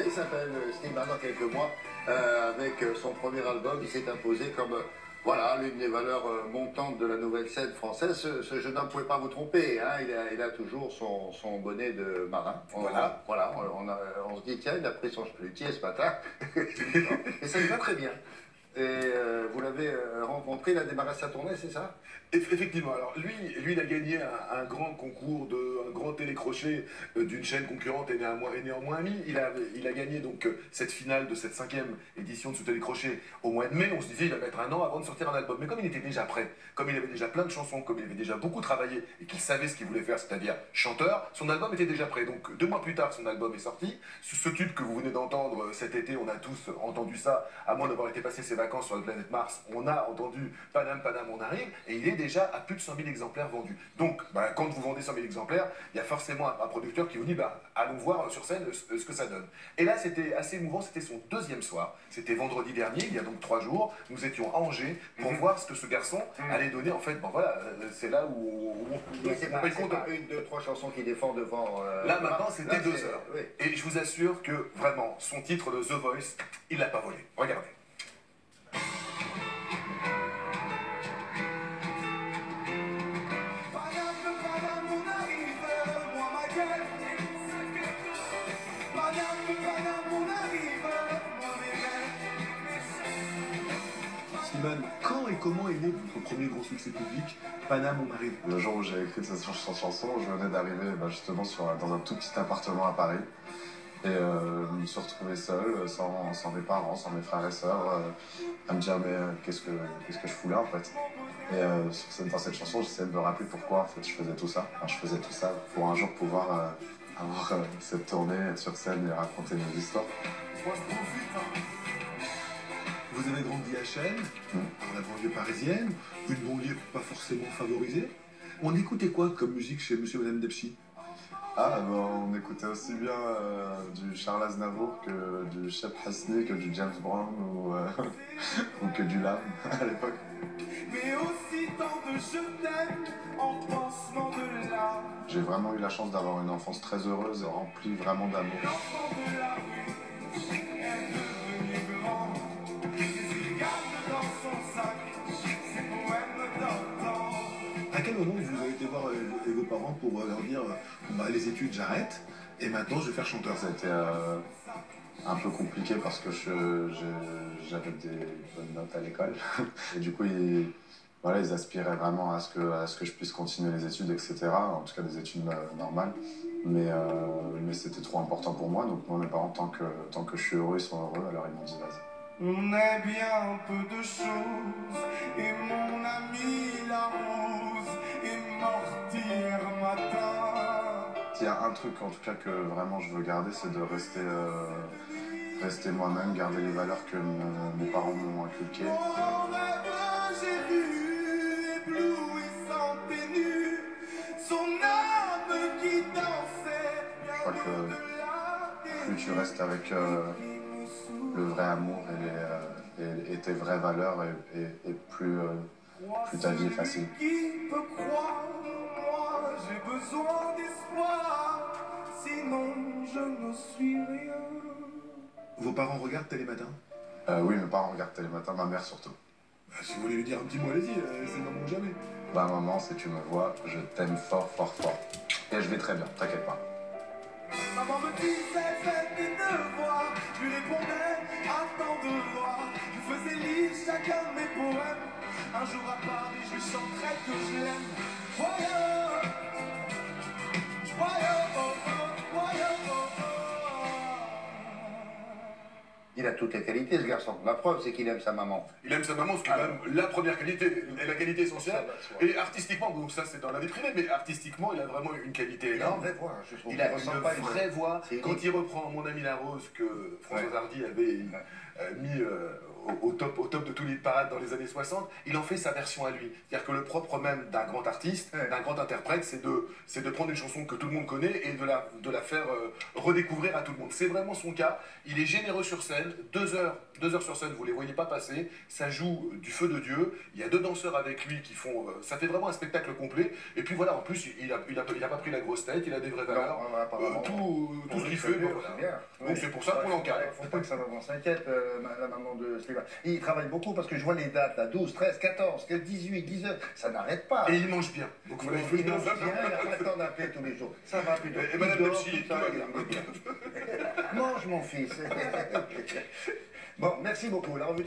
il s'appelle Steve dans quelques mois. Avec son premier album, il s'est imposé comme voilà, l'une des valeurs montantes de la nouvelle scène française. Ce jeune homme ne pouvait pas vous tromper, hein, il a toujours son bonnet de marin. Voilà, on se dit, tiens, il a pris son chalutier ce matin. Et ça lui va très bien. Et vous l'avez rencontré, il a démarré sa tournée, c'est ça? Effectivement. Alors lui, il a gagné un grand concours, un grand télécrochet d'une chaîne concurrente et néanmoins ami. Il a gagné donc cette finale de cette 5e édition de ce télécrochet au mois de mai. On se disait il va mettre un an avant de sortir un album. Mais comme il était déjà prêt, comme il avait déjà plein de chansons, comme il avait déjà beaucoup travaillé et qu'il savait ce qu'il voulait faire, c'est-à-dire chanteur, son album était déjà prêt. Donc 2 mois plus tard, son album est sorti. Ce tube que vous venez d'entendre cet été, on a tous entendu ça, à moins d'avoir été passé ses vacances sur la planète Mars. On a entendu Paname, Paname, on arrive, et il est déjà à plus de 100 000 exemplaires vendus. Donc, quand vous vendez 100 000 exemplaires, il y a forcément un producteur qui vous dit, allons voir sur scène ce que ça donne. Et là, c'était assez émouvant, c'était son 2e soir. C'était vendredi dernier, il y a donc 3 jours. Nous étions à Angers pour voir ce que ce garçon allait donner. En fait, voilà, c'est là où c'est pas une, deux, trois chansons qui défend devant... là, maintenant, c'était 2 heures. Oui. Et je vous assure que, vraiment, son titre de The Voice, il l'a pas volé. Regardez. Slimane, quand et comment est né votre premier gros succès public, Paname, on arrive? Le jour où j'ai écrit cette chanson, je venais d'arriver justement dans un tout petit appartement à Paris. Et je me suis retrouvé seul, sans mes parents, sans mes frères et sœurs, à me dire mais qu'est-ce que je fous là en fait. Et dans cette chanson, j'essayais de me rappeler pourquoi en fait je faisais tout ça. Enfin, je faisais tout ça pour un jour pouvoir avoir cette tournée, être sur scène et raconter mes histoires. Vous avez grandi à Chênes, dans la banlieue parisienne, une banlieue pas forcément favorisée. On écoutait quoi comme musique chez Monsieur et Madame Depchy? On écoutait aussi bien du Charles Aznavour que du Cheb Hasni, que du James Brown ou que du Lam à l'époque. Mais aussi tant de je t'aime en pansement de l'âme. J'ai vraiment eu la chance d'avoir une enfance très heureuse, remplie vraiment d'amour. L'enfant de la rue est devenu grand. Il garde dans son sac ses poèmes d'antan. À quel moment vous avez été voir vos parents pour leur dire les études j'arrête et maintenant je vais faire chanteur? Ça a été un peu compliqué parce que j'avais des bonnes notes à l'école et du coup ils aspiraient vraiment à ce que je puisse continuer les études, etc. En tout cas des études normales. Mais c'était trop important pour moi, donc moi mes parents tant que je suis heureux, ils sont heureux, alors ils m'ont dit vas-y. On est bien peu de choses, et mon ami la rose est morte hier matin. Il y a un truc en tout cas que vraiment je veux garder, c'est de rester moi-même, garder les valeurs que mes parents m'ont inculquées. Mon rêve, j'ai vu éblouissant et nu, son âme qui dansait. Je crois que plus tu restes avec le vrai amour et tes vraies valeurs et plus ta vie est facile. Qui peut croire, moi j'ai besoin d'espoir, sinon je ne suis rien. Vos parents regardent Télématin? Oui, mes parents regardent Télématin, ma mère surtout. Si vous voulez lui dire un petit mot, allez-y, c'est le moment ou jamais. Maman, si tu me vois, je t'aime fort, fort, fort. Et je vais très bien, t'inquiète pas. Maman me disait fais tes devoirs, je lui répondais attends de voir. Je faisais lire chacun de mes poèmes. Un jour à Paris, je lui chanterai que je l'aime. Voyons, voyons, oh, oh, voyons, oh, oh. Il a toutes les qualités, ce garçon. La preuve, c'est qu'il aime sa maman. Il aime sa maman, c'est quand même la première qualité, et la qualité essentielle. Et artistiquement, donc ça c'est dans la vie privée, mais artistiquement, il a vraiment une qualité énorme. Il a une vraie voix. Quand il reprend Mon ami la rose, que François Hardy avait mis au top de tous les parades dans les années 60, il en fait sa version à lui. C'est-à-dire que le propre même d'un grand artiste, d'un grand interprète, c'est de prendre une chanson que tout le monde connaît et de la faire redécouvrir à tout le monde. C'est vraiment son cas. Il est généreux sur scène, 2 heures sur scène, vous les voyez pas passer, ça joue du feu de Dieu, il y a 2 danseurs avec lui qui font, ça fait vraiment un spectacle complet, et puis voilà, en plus, il a pas pris la grosse tête, il a des vraies valeurs, tout ce qu'il fait, voilà. Donc c'est pour ça qu'on l'encadre. Faut pas que on s'inquiète, la maman de Stéphane. Il travaille beaucoup parce que je vois les dates, là, 12, 13, 14, 18, 19, ça n'arrête pas. Et il mange bien. Donc il mange bien, il n'a pas le temps d'appeler tous les jours. Ça va plutôt. Et madame Belchi, mange mon fils. Bon, merci beaucoup. La revue